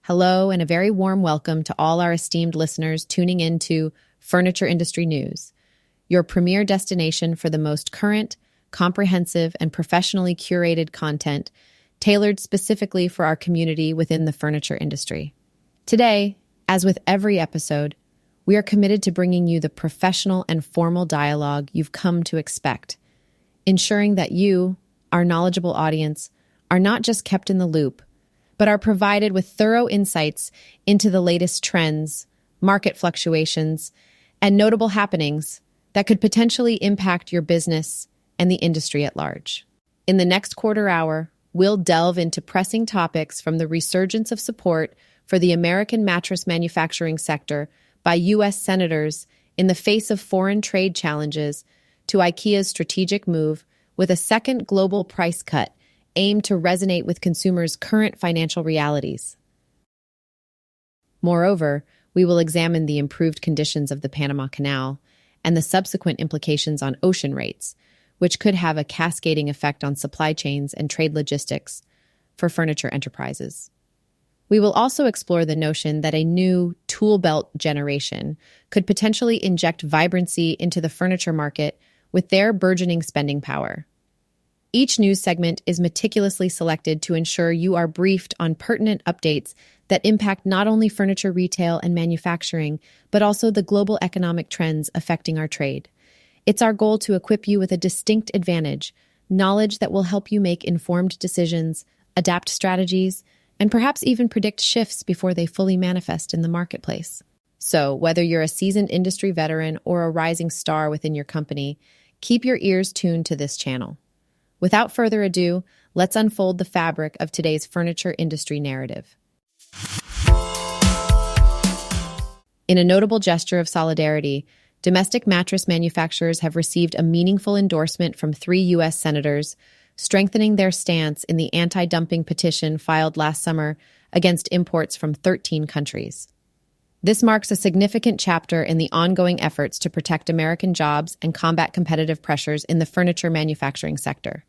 Hello, and a very warm welcome to all our esteemed listeners tuning in to Furniture Industry News, your premier destination for the most current, comprehensive, and professionally curated content tailored specifically for our community within the furniture industry. Today, as with every episode, we are committed to bringing you the professional and formal dialogue you've come to expect, ensuring that you, our knowledgeable audience, are not just kept in the loop, but are provided with thorough insights into the latest trends, market fluctuations, and notable happenings that could potentially impact your business and the industry at large. In the next quarter hour, we'll delve into pressing topics from the resurgence of support for the American mattress manufacturing sector by U.S. senators in the face of foreign trade challenges to IKEA's strategic move with a second global price cut aimed to resonate with consumers' current financial realities. Moreover, we will examine the improved conditions of the Panama Canal and the subsequent implications on ocean rates, which could have a cascading effect on supply chains and trade logistics for furniture enterprises. We will also explore the notion that a new tool belt generation could potentially inject vibrancy into the furniture market with their burgeoning spending power. Each news segment is meticulously selected to ensure you are briefed on pertinent updates that impact not only furniture retail and manufacturing, but also the global economic trends affecting our trade. It's our goal to equip you with a distinct advantage, knowledge that will help you make informed decisions, adapt strategies, and perhaps even predict shifts before they fully manifest in the marketplace. So, whether you're a seasoned industry veteran or a rising star within your company, keep your ears tuned to this channel. Without further ado, let's unfold the fabric of today's furniture industry narrative. In a notable gesture of solidarity, domestic mattress manufacturers have received a meaningful endorsement from 3 U.S. senators, strengthening their stance in the anti-dumping petition filed last summer against imports from 13 countries. This marks a significant chapter in the ongoing efforts to protect American jobs and combat competitive pressures in the furniture manufacturing sector.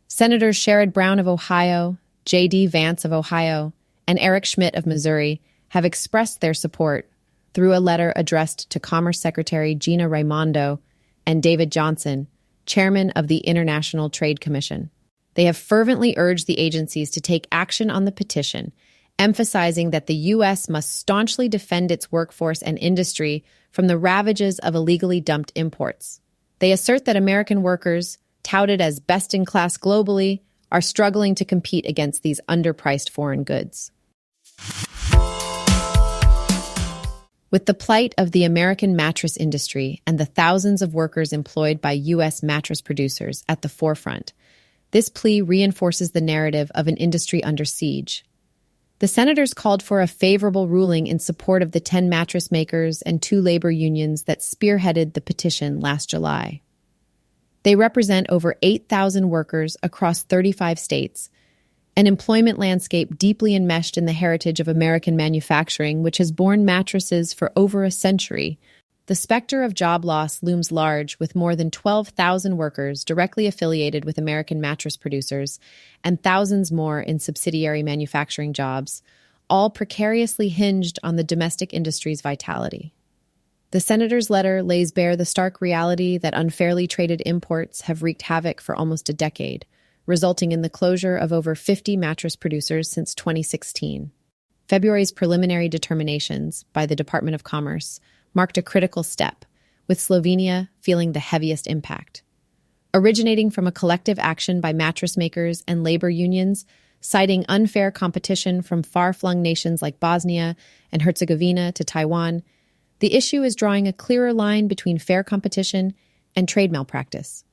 Senators Sherrod Brown of Ohio, J.D. Vance of Ohio, and Eric Schmidt of Missouri have expressed their support through a letter addressed to Commerce Secretary Gina Raimondo and David Johnson, chairman of the International Trade Commission. They have fervently urged the agencies to take action on the petition, emphasizing that the U.S. must staunchly defend its workforce and industry from the ravages of illegally dumped imports. They assert that American workers, touted as best in class globally, are struggling to compete against these underpriced foreign goods. With the plight of the American mattress industry and the thousands of workers employed by U.S. mattress producers at the forefront, this plea reinforces the narrative of an industry under siege. The senators called for a favorable ruling in support of the 10 mattress makers and 2 labor unions that spearheaded the petition last July. They represent over 8,000 workers across 35 states, an employment landscape deeply enmeshed in the heritage of American manufacturing, which has borne mattresses for over a century. The specter of job loss looms large, with more than 12,000 workers directly affiliated with American mattress producers and thousands more in subsidiary manufacturing jobs, all precariously hinged on the domestic industry's vitality. The senator's letter lays bare the stark reality that unfairly traded imports have wreaked havoc for almost a decade, resulting in the closure of over 50 mattress producers since 2016. February's preliminary determinations by the Department of Commerce marked a critical step, with Slovenia feeling the heaviest impact. Originating from a collective action by mattress makers and labor unions, citing unfair competition from far-flung nations like Bosnia and Herzegovina to Taiwan, the issue is drawing a clearer line between fair competition and trade malpractice.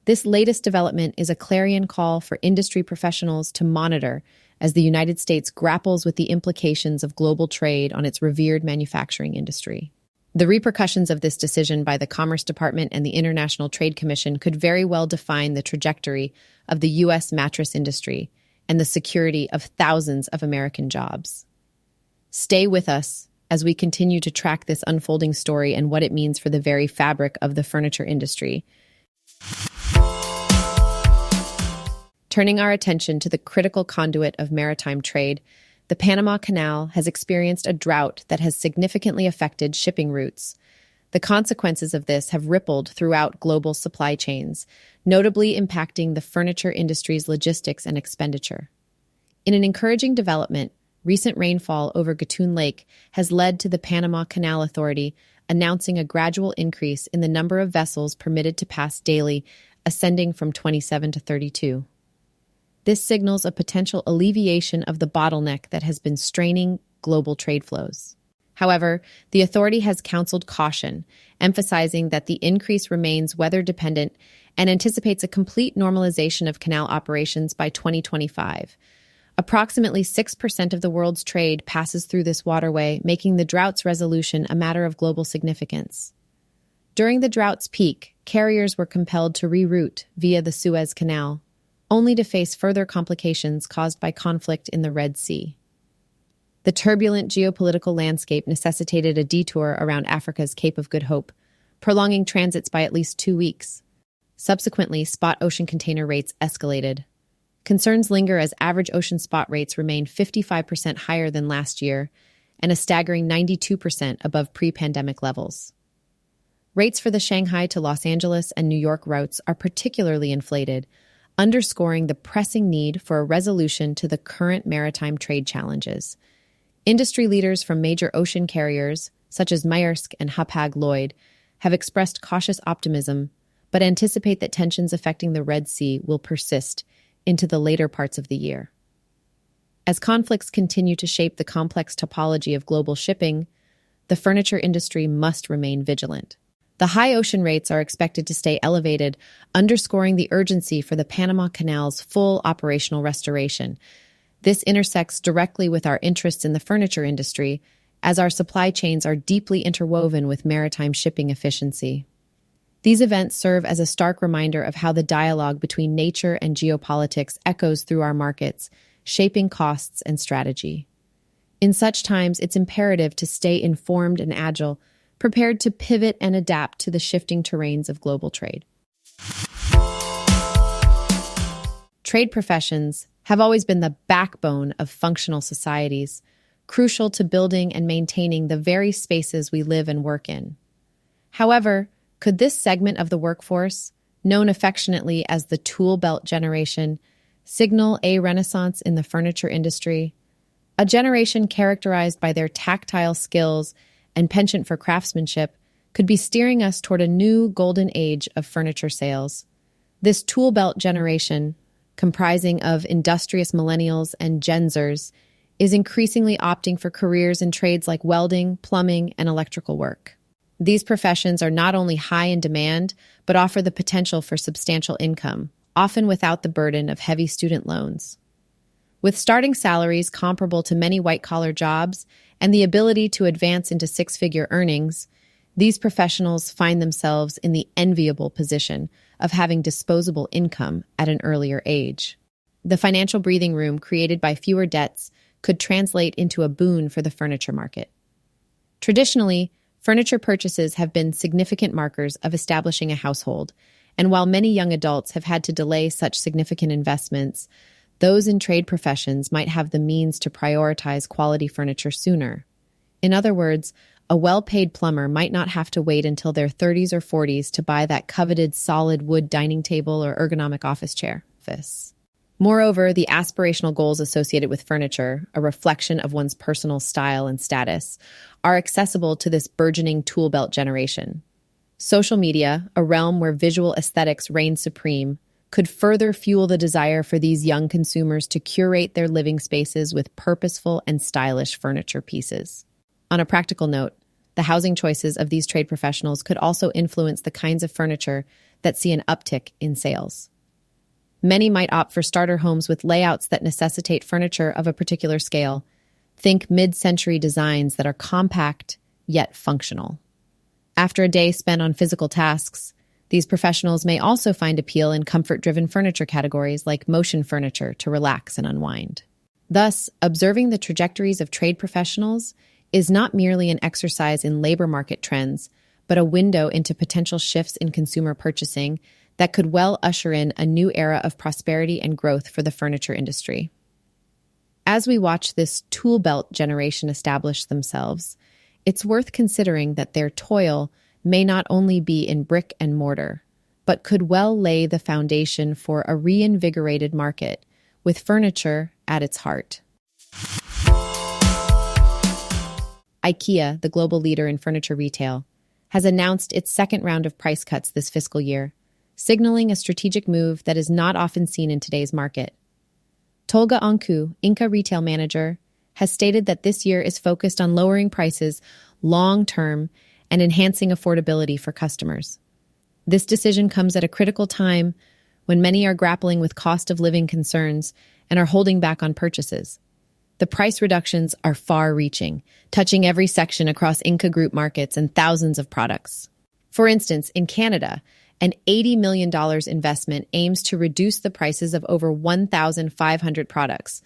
This latest development is a clarion call for industry professionals to monitor as the United States grapples with the implications of global trade on its revered manufacturing industry. The repercussions of this decision by the Commerce Department and the International Trade Commission could very well define the trajectory of the U.S. mattress industry and the security of thousands of American jobs. Stay with us as we continue to track this unfolding story and what it means for the very fabric of the furniture industry. Turning our attention to the critical conduit of maritime trade, the Panama Canal has experienced a drought that has significantly affected shipping routes. The consequences of this have rippled throughout global supply chains, notably impacting the furniture industry's logistics and expenditure. In an encouraging development, recent rainfall over Gatun Lake has led to the Panama Canal Authority announcing a gradual increase in the number of vessels permitted to pass daily, ascending from 27 to 32. This signals a potential alleviation of the bottleneck that has been straining global trade flows. However, the authority has counseled caution, emphasizing that the increase remains weather-dependent and anticipates a complete normalization of canal operations by 2025. Approximately 6% of the world's trade passes through this waterway, making the drought's resolution a matter of global significance. During the drought's peak, carriers were compelled to reroute via the Suez Canal, only to face further complications caused by conflict in the Red Sea. The turbulent geopolitical landscape necessitated a detour around Africa's Cape of Good Hope, prolonging transits by at least 2 weeks. Subsequently, spot ocean container rates escalated. Concerns linger as average ocean spot rates remain 55% higher than last year and a staggering 92% above pre-pandemic levels. Rates for the Shanghai to Los Angeles and New York routes are particularly inflated, underscoring the pressing need for a resolution to the current maritime trade challenges. Industry leaders from major ocean carriers, such as Maersk and Hapag-Lloyd, have expressed cautious optimism, but anticipate that tensions affecting the Red Sea will persist into the later parts of the year. As conflicts continue to shape the complex topology of global shipping, the furniture industry must remain vigilant. The high ocean rates are expected to stay elevated, underscoring the urgency for the Panama Canal's full operational restoration. This intersects directly with our interests in the furniture industry, as our supply chains are deeply interwoven with maritime shipping efficiency. These events serve as a stark reminder of how the dialogue between nature and geopolitics echoes through our markets, shaping costs and strategy. In such times, it's imperative to stay informed and agile, prepared to pivot and adapt to the shifting terrains of global trade. Trade professions have always been the backbone of functional societies, crucial to building and maintaining the very spaces we live and work in. However, could this segment of the workforce, known affectionately as the tool belt generation, signal a renaissance in the furniture industry? A generation characterized by their tactile skills and penchant for craftsmanship could be steering us toward a new golden age of furniture sales. This tool belt generation, comprising of industrious millennials and Gen Zers, is increasingly opting for careers in trades like welding, plumbing, and electrical work. These professions are not only high in demand, but offer the potential for substantial income, often without the burden of heavy student loans. With starting salaries comparable to many white-collar jobs and the ability to advance into six-figure earnings, these professionals find themselves in the enviable position of having disposable income at an earlier age. The financial breathing room created by fewer debts could translate into a boon for the furniture market. Traditionally, furniture purchases have been significant markers of establishing a household, and while many young adults have had to delay such significant investments, those in trade professions might have the means to prioritize quality furniture sooner. In other words, a well-paid plumber might not have to wait until their 30s or 40s to buy that coveted solid wood dining table or ergonomic office chair. Moreover, the aspirational goals associated with furniture, a reflection of one's personal style and status, are accessible to this burgeoning tool belt generation. Social media, a realm where visual aesthetics reign supreme, could further fuel the desire for these young consumers to curate their living spaces with purposeful and stylish furniture pieces. On a practical note, the housing choices of these trade professionals could also influence the kinds of furniture that see an uptick in sales. Many might opt for starter homes with layouts that necessitate furniture of a particular scale. Think mid-century designs that are compact yet functional. After a day spent on physical tasks, these professionals may also find appeal in comfort-driven furniture categories like motion furniture to relax and unwind. Thus, observing the trajectories of trade professionals is not merely an exercise in labor market trends, but a window into potential shifts in consumer purchasing that could well usher in a new era of prosperity and growth for the furniture industry. As we watch this tool belt generation establish themselves, it's worth considering that their toil may not only be in brick and mortar, but could well lay the foundation for a reinvigorated market, with furniture at its heart. IKEA, the global leader in furniture retail, has announced its second round of price cuts this fiscal year, signaling a strategic move that is not often seen in today's market. Tolga Anku, Inca retail manager, has stated that this year is focused on lowering prices long-term and enhancing affordability for customers. This decision comes at a critical time when many are grappling with cost of living concerns and are holding back on purchases. The price reductions are far-reaching, touching every section across Inca Group markets and thousands of products. For instance, in Canada, an $80 million investment aims to reduce the prices of over 1,500 products,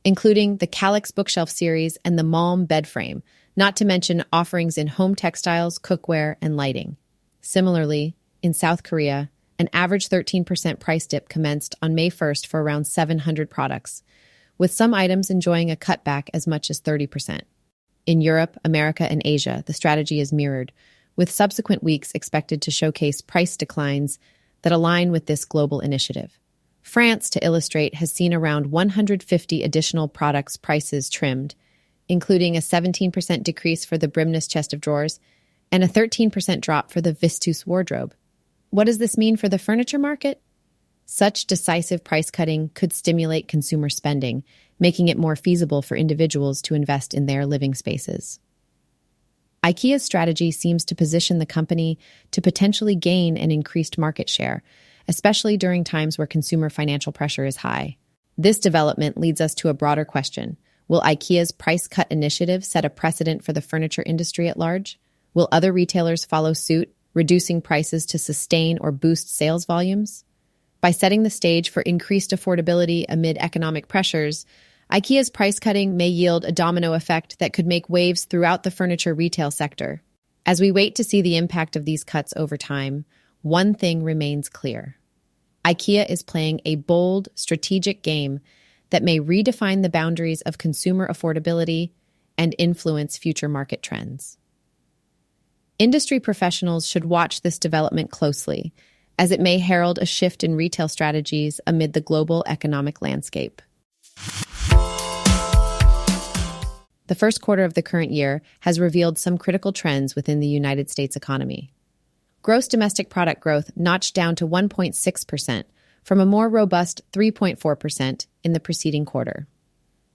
including the Calyx bookshelf series and the Malm bed frame, not to mention offerings in home textiles, cookware, and lighting. Similarly, in South Korea, an average 13% price dip commenced on May 1st for around 700 products, with some items enjoying a cutback as much as 30%. In Europe, America, and Asia, the strategy is mirrored, with subsequent weeks expected to showcase price declines that align with this global initiative. France, to illustrate, has seen around 150 additional products' prices trimmed, including a 17% decrease for the brimless chest of drawers and a 13% drop for the Vistus wardrobe. What does this mean for the furniture market? Such decisive price cutting could stimulate consumer spending, making it more feasible for individuals to invest in their living spaces. IKEA's strategy seems to position the company to potentially gain an increased market share, especially during times where consumer financial pressure is high. This development leads us to a broader question. Will IKEA's price cut initiative set a precedent for the furniture industry at large? Will other retailers follow suit, reducing prices to sustain or boost sales volumes? By setting the stage for increased affordability amid economic pressures, IKEA's price cutting may yield a domino effect that could make waves throughout the furniture retail sector. As we wait to see the impact of these cuts over time, one thing remains clear. IKEA is playing a bold, strategic game that may redefine the boundaries of consumer affordability and influence future market trends. Industry professionals should watch this development closely, as it may herald a shift in retail strategies amid the global economic landscape. The first quarter of the current year has revealed some critical trends within the United States economy. Gross domestic product growth notched down to 1.6% from a more robust 3.4% in the preceding quarter.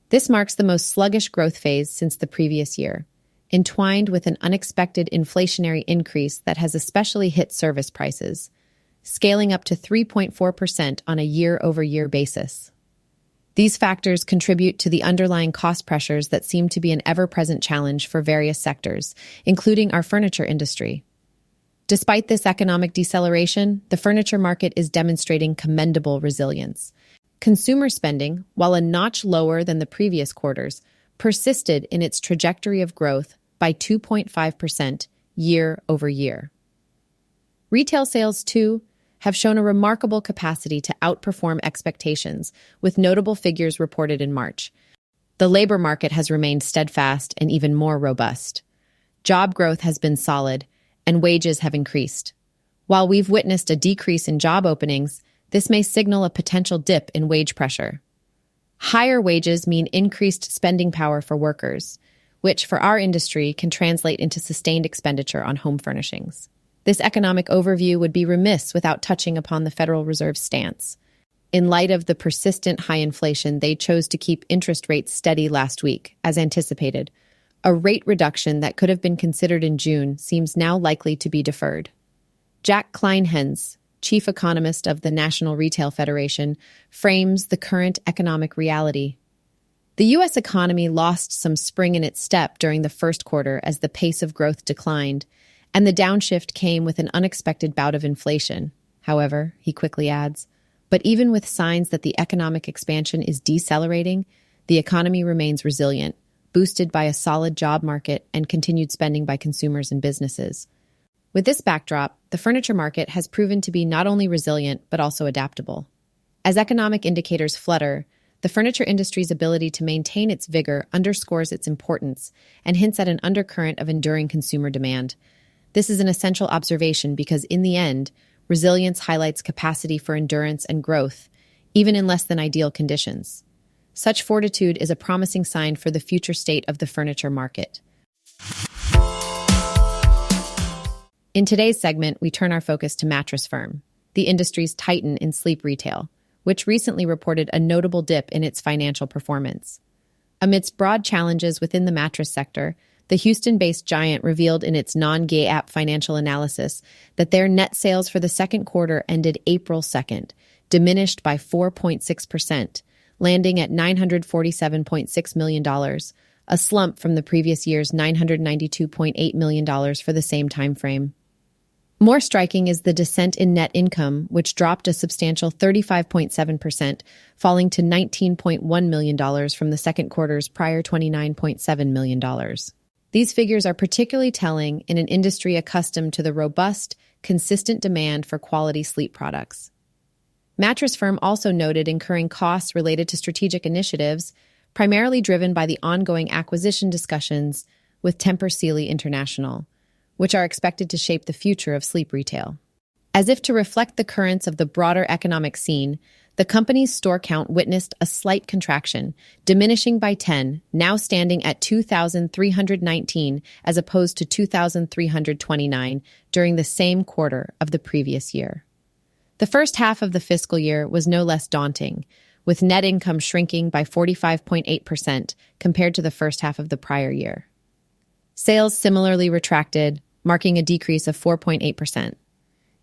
This marks the most sluggish growth phase since the previous year, entwined with an unexpected inflationary increase that has especially hit service prices, scaling up to 3.4% on a year-over-year basis. These factors contribute to the underlying cost pressures that seem to be an ever-present challenge for various sectors, including our furniture industry. Despite this economic deceleration, the furniture market is demonstrating commendable resilience. Consumer spending, while a notch lower than the previous quarters, persisted in its trajectory of growth by 2.5% year over year. Retail sales, too, have shown a remarkable capacity to outperform expectations, with notable figures reported in March. The labor market has remained steadfast and even more robust. Job growth has been solid, and wages have increased. While we've witnessed a decrease in job openings, this may signal a potential dip in wage pressure. Higher wages mean increased spending power for workers, which for our industry can translate into sustained expenditure on home furnishings. This economic overview would be remiss without touching upon the Federal Reserve's stance. In light of the persistent high inflation, they chose to keep interest rates steady last week, as anticipated. A rate reduction that could have been considered in June seems now likely to be deferred. Jack Kleinhens, chief economist of the National Retail Federation, frames the current economic reality. The U.S. economy lost some spring in its step during the first quarter as the pace of growth declined, and the downshift came with an unexpected bout of inflation. However, he quickly adds, but even with signs that the economic expansion is decelerating, the economy remains resilient, boosted by a solid job market and continued spending by consumers and businesses. With this backdrop, the furniture market has proven to be not only resilient but also adaptable. As economic indicators flutter, The furniture industry's ability to maintain its vigor underscores its importance and hints at an undercurrent of enduring consumer demand. This is an essential observation because, in the end, resilience highlights capacity for endurance and growth, even in less than ideal conditions. Such fortitude is a promising sign for the future state of the furniture market. In today's segment, we turn our focus to Mattress Firm, the industry's titan in sleep retail, which recently reported a notable dip in its financial performance. Amidst broad challenges within the mattress sector, the Houston-based giant revealed in its non-GAAP financial analysis that their net sales for the second quarter ended April 2nd, diminished by 4.6%, landing at $947.6 million, a slump from the previous year's $992.8 million for the same time frame. More striking is the descent in net income, which dropped a substantial 35.7%, falling to $19.1 million from the second quarter's prior $29.7 million. These figures are particularly telling in an industry accustomed to the robust, consistent demand for quality sleep products. Mattress Firm also noted incurring costs related to strategic initiatives, primarily driven by the ongoing acquisition discussions with Tempur Sealy International, which are expected to shape the future of sleep retail. As if to reflect the currents of the broader economic scene, the company's store count witnessed a slight contraction, diminishing by 10, now standing at 2,319 as opposed to 2,329 during the same quarter of the previous year. The first half of the fiscal year was no less daunting, with net income shrinking by 45.8% compared to the first half of the prior year. Sales similarly retracted, marking a decrease of 4.8%.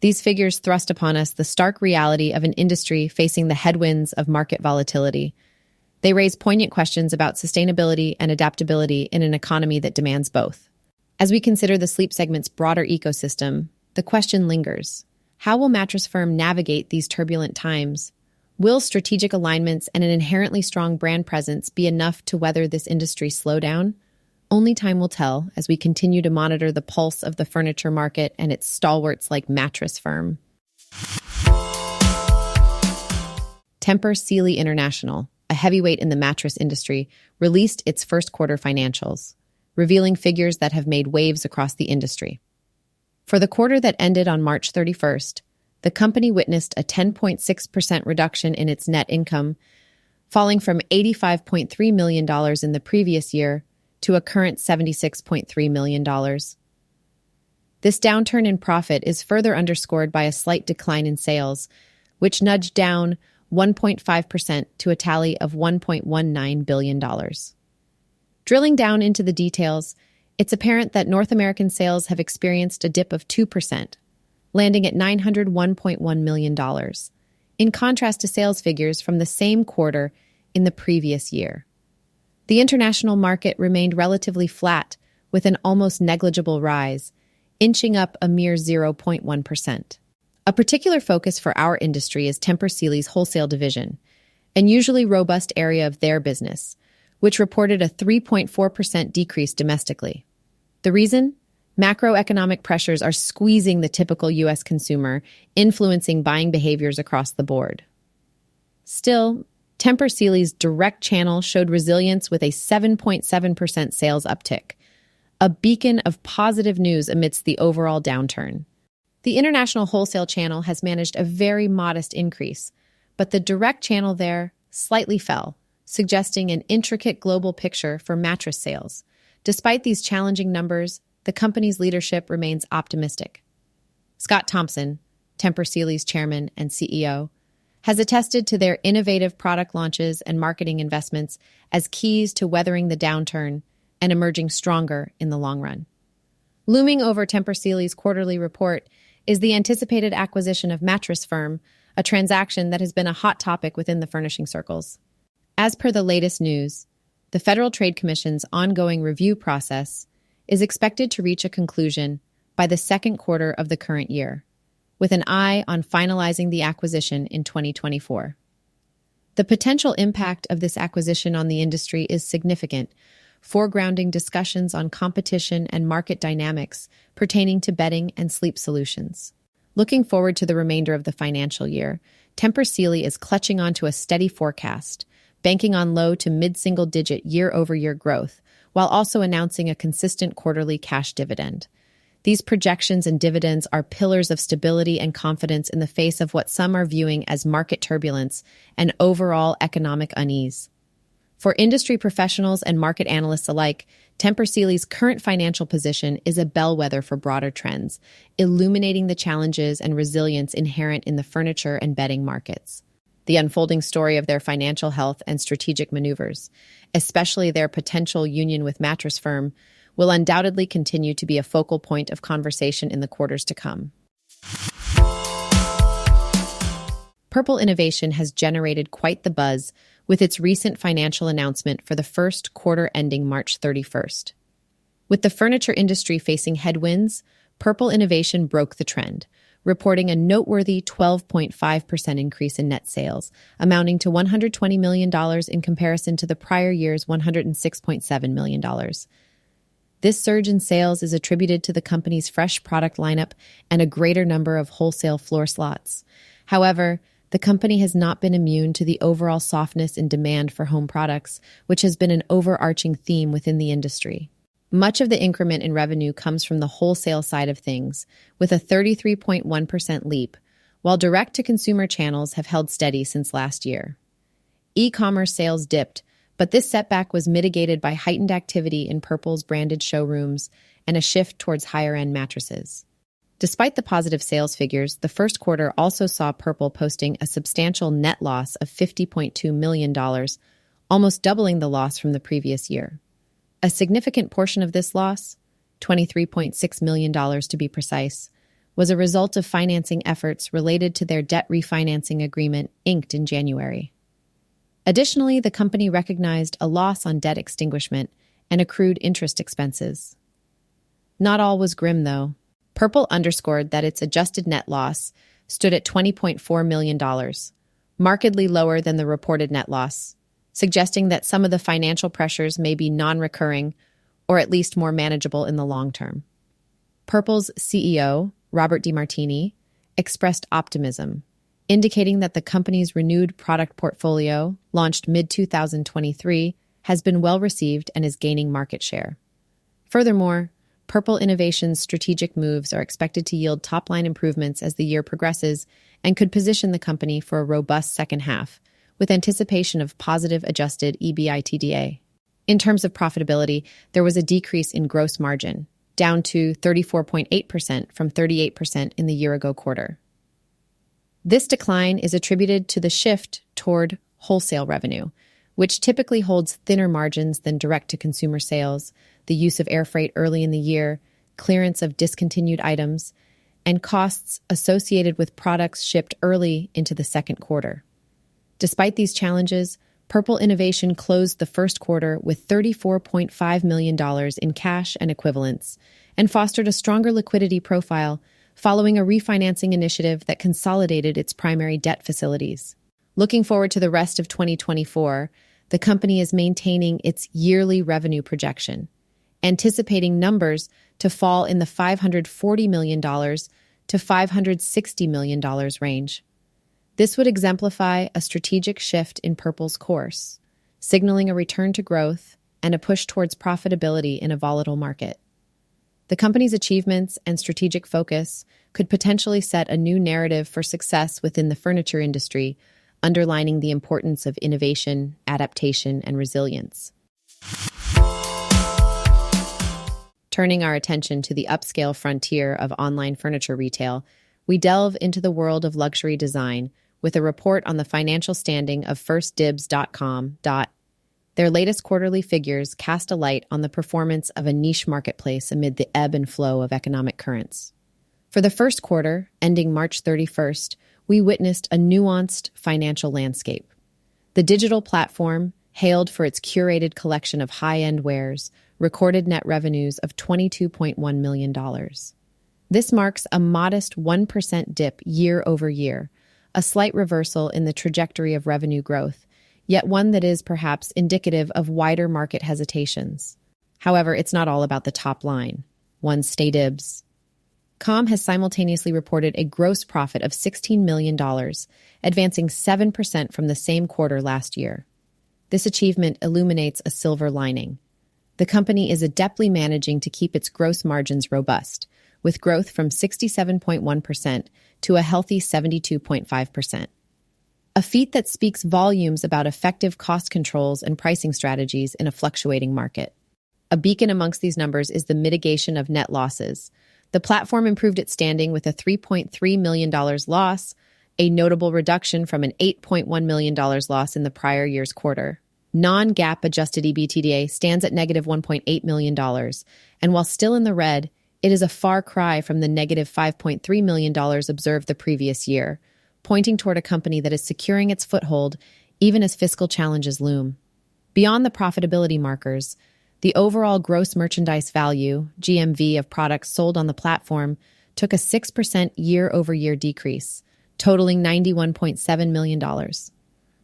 These figures thrust upon us the stark reality of an industry facing the headwinds of market volatility. They raise poignant questions about sustainability and adaptability in an economy that demands both. As we consider the sleep segment's broader ecosystem, the question lingers: how will Mattress Firm navigate these turbulent times? Will strategic alignments and an inherently strong brand presence be enough to weather this industry slowdown? Only time will tell as we continue to monitor the pulse of the furniture market and its stalwarts like Mattress Firm. Tempur Sealy International, a heavyweight in the mattress industry, released its first quarter financials, revealing figures that have made waves across the industry. For the quarter that ended on March 31st, the company witnessed a 10.6% reduction in its net income, falling from $85.3 million in the previous year to a current $76.3 million. This downturn in profit is further underscored by a slight decline in sales, which nudged down 1.5% to a tally of $1.19 billion. Drilling down into the details, it's apparent that North American sales have experienced a dip of 2%, landing at $901.1 million, in contrast to sales figures from the same quarter in the previous year. The international market remained relatively flat, with an almost negligible rise, inching up a mere 0.1%. A particular focus for our industry is Tempur Sealy's wholesale division, an usually robust area of their business, which reported a 3.4% decrease domestically. The reason? Macroeconomic pressures are squeezing the typical U.S. consumer, influencing buying behaviors across the board. Still, Tempur Sealy's direct channel showed resilience with a 7.7% sales uptick, a beacon of positive news amidst the overall downturn. The international wholesale channel has managed a very modest increase, but the direct channel there slightly fell, suggesting an intricate global picture for mattress sales. Despite these challenging numbers, the company's leadership remains optimistic. Scott Thompson, Tempur Sealy's chairman and CEO, has attested to their innovative product launches and marketing investments as keys to weathering the downturn and emerging stronger in the long run. Looming over Tempur Sealy's quarterly report is the anticipated acquisition of Mattress Firm, a transaction that has been a hot topic within the furnishing circles. As per the latest news, the Federal Trade Commission's ongoing review process is expected to reach a conclusion by the second quarter of the current year, with an eye on finalizing the acquisition in 2024. The potential impact of this acquisition on the industry is significant, foregrounding discussions on competition and market dynamics pertaining to bedding and sleep solutions. Looking forward to the remainder of the financial year, Tempur Sealy is clutching onto a steady forecast, banking on low to mid-single-digit year-over-year growth, while also announcing a consistent quarterly cash dividend. These projections and dividends are pillars of stability and confidence in the face of what some are viewing as market turbulence and overall economic unease. For industry professionals and market analysts alike, Tempur Sealy's current financial position is a bellwether for broader trends, illuminating the challenges and resilience inherent in the furniture and bedding markets. The unfolding story of their financial health and strategic maneuvers, especially their potential union with Mattress firm, will undoubtedly continue to be a focal point of conversation in the quarters to come. Purple Innovation has generated quite the buzz with its recent financial announcement for the first quarter ending March 31st. With the furniture industry facing headwinds, Purple Innovation broke the trend, reporting a noteworthy 12.5% increase in net sales, amounting to $120 million in comparison to the prior year's $106.7 million. This surge in sales is attributed to the company's fresh product lineup and a greater number of wholesale floor slots. However, the company has not been immune to the overall softness in demand for home products, which has been an overarching theme within the industry. Much of the increment in revenue comes from the wholesale side of things, with a 33.1% leap, while direct-to-consumer channels have held steady since last year. E-commerce sales dipped, but this setback was mitigated by heightened activity in Purple's branded showrooms and a shift towards higher-end mattresses. Despite the positive sales figures, the first quarter also saw Purple posting a substantial net loss of $50.2 million, almost doubling the loss from the previous year. A significant portion of this loss, $23.6 million to be precise, was a result of financing efforts related to their debt refinancing agreement inked in January. Additionally, the company recognized a loss on debt extinguishment and accrued interest expenses. Not all was grim, though. Purple underscored that its adjusted net loss stood at $20.4 million, markedly lower than the reported net loss, suggesting that some of the financial pressures may be non-recurring or at least more manageable in the long term. Purple's CEO, Robert DeMartini, expressed optimism, indicating that the company's renewed product portfolio, launched mid-2023, has been well received and is gaining market share. Furthermore, Purple Innovation's strategic moves are expected to yield top-line improvements as the year progresses and could position the company for a robust second half, with anticipation of positive adjusted EBITDA. In terms of profitability, there was a decrease in gross margin, down to 34.8% from 38% in the year-ago quarter. This decline is attributed to the shift toward wholesale revenue, which typically holds thinner margins than direct-to-consumer sales, the use of air freight early in the year, clearance of discontinued items, and costs associated with products shipped early into the second quarter. Despite these challenges, Purple Innovation closed the first quarter with $34.5 million in cash and equivalents and fostered a stronger liquidity profile following a refinancing initiative that consolidated its primary debt facilities. Looking forward to the rest of 2024, the company is maintaining its yearly revenue projection, anticipating numbers to fall in the $540 million to $560 million range. This would exemplify a strategic shift in Purple's course, signaling a return to growth and a push towards profitability in a volatile market. The company's achievements and strategic focus could potentially set a new narrative for success within the furniture industry, underlining the importance of innovation, adaptation, and resilience. Turning our attention to the upscale frontier of online furniture retail, we delve into the world of luxury design with a report on the financial standing of FirstDibs.com. Their latest quarterly figures cast a light on the performance of a niche marketplace amid the ebb and flow of economic currents. For the first quarter, ending March 31st, we witnessed a nuanced financial landscape. The digital platform, hailed for its curated collection of high-end wares, recorded net revenues of $22.1 million. This marks a modest 1% dip year over year, a slight reversal in the trajectory of revenue growth, yet one that is perhaps indicative of wider market hesitations. However, it's not all about the top line. One FirstDibs.com has simultaneously reported a gross profit of $16 million, advancing 7% from the same quarter last year. This achievement illuminates a silver lining. The company is adeptly managing to keep its gross margins robust, with growth from 67.1% to a healthy 72.5%. A feat that speaks volumes about effective cost controls and pricing strategies in a fluctuating market. A beacon amongst these numbers is the mitigation of net losses. The platform improved its standing with a $3.3 million loss, a notable reduction from an $8.1 million loss in the prior year's quarter. Non-GAAP adjusted EBITDA stands at negative $1.8 million, and while still in the red, it is a far cry from the negative $5.3 million observed the previous year, pointing toward a company that is securing its foothold even as fiscal challenges loom. Beyond the profitability markers, the overall gross merchandise value, GMV, of products sold on the platform took a 6% year-over-year decrease, totaling $91.7 million.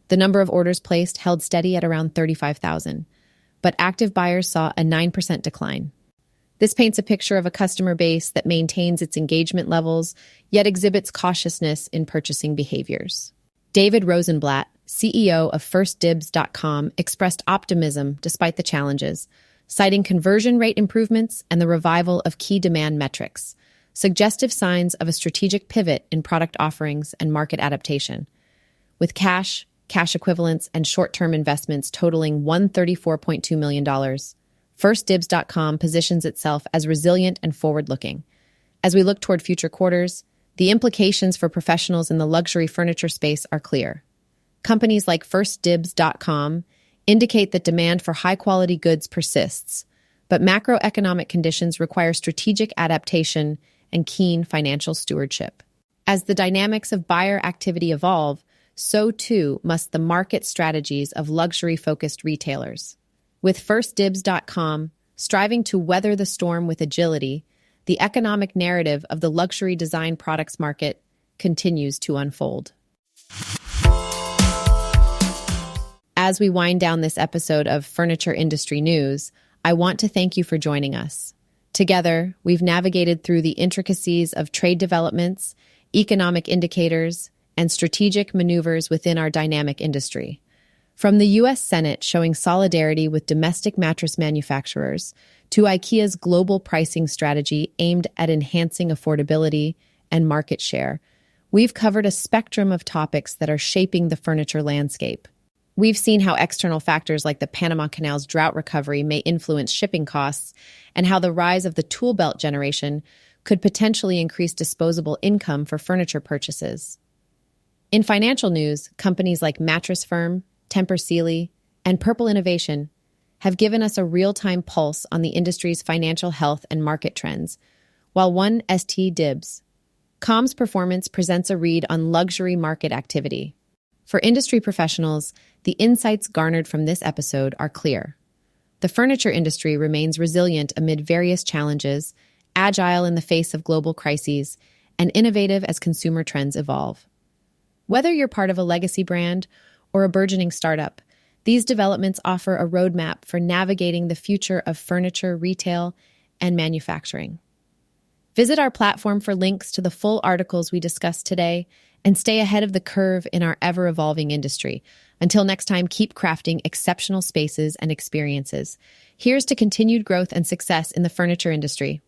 The number of orders placed held steady at around 35,000, but active buyers saw a 9% decline. This paints a picture of a customer base that maintains its engagement levels, yet exhibits cautiousness in purchasing behaviors. David Rosenblatt, CEO of FirstDibs.com, expressed optimism despite the challenges, citing conversion rate improvements and the revival of key demand metrics, suggestive signs of a strategic pivot in product offerings and market adaptation. With cash equivalents, and short-term investments totaling $134.2 million, FirstDibs.com positions itself as resilient and forward-looking. As we look toward future quarters, the implications for professionals in the luxury furniture space are clear. Companies like FirstDibs.com indicate that demand for high-quality goods persists, but macroeconomic conditions require strategic adaptation and keen financial stewardship. As the dynamics of buyer activity evolve, so too must the market strategies of luxury-focused retailers. With FirstDibs.com striving to weather the storm with agility, the economic narrative of the luxury design products market continues to unfold. As we wind down this episode of Furniture Industry News, I want to thank you for joining us. Together, we've navigated through the intricacies of trade developments, economic indicators, and strategic maneuvers within our dynamic industry. From the U.S. Senate showing solidarity with domestic mattress manufacturers to IKEA's global pricing strategy aimed at enhancing affordability and market share, we've covered a spectrum of topics that are shaping the furniture landscape. We've seen how external factors like the Panama Canal's drought recovery may influence shipping costs, and how the rise of the tool belt generation could potentially increase disposable income for furniture purchases. In financial news, companies like Mattress Firm, Tempur Sealy, and Purple Innovation have given us a real-time pulse on the industry's financial health and market trends, while one Dibs.com's performance presents a read on luxury market activity. For industry professionals, the insights garnered from this episode are clear. The furniture industry remains resilient amid various challenges, agile in the face of global crises, and innovative as consumer trends evolve. Whether you're part of a legacy brand or a burgeoning startup, these developments offer a roadmap for navigating the future of furniture, retail, and manufacturing. Visit our platform for links to the full articles we discussed today and stay ahead of the curve in our ever-evolving industry. Until next time, keep crafting exceptional spaces and experiences. Here's to continued growth and success in the furniture industry.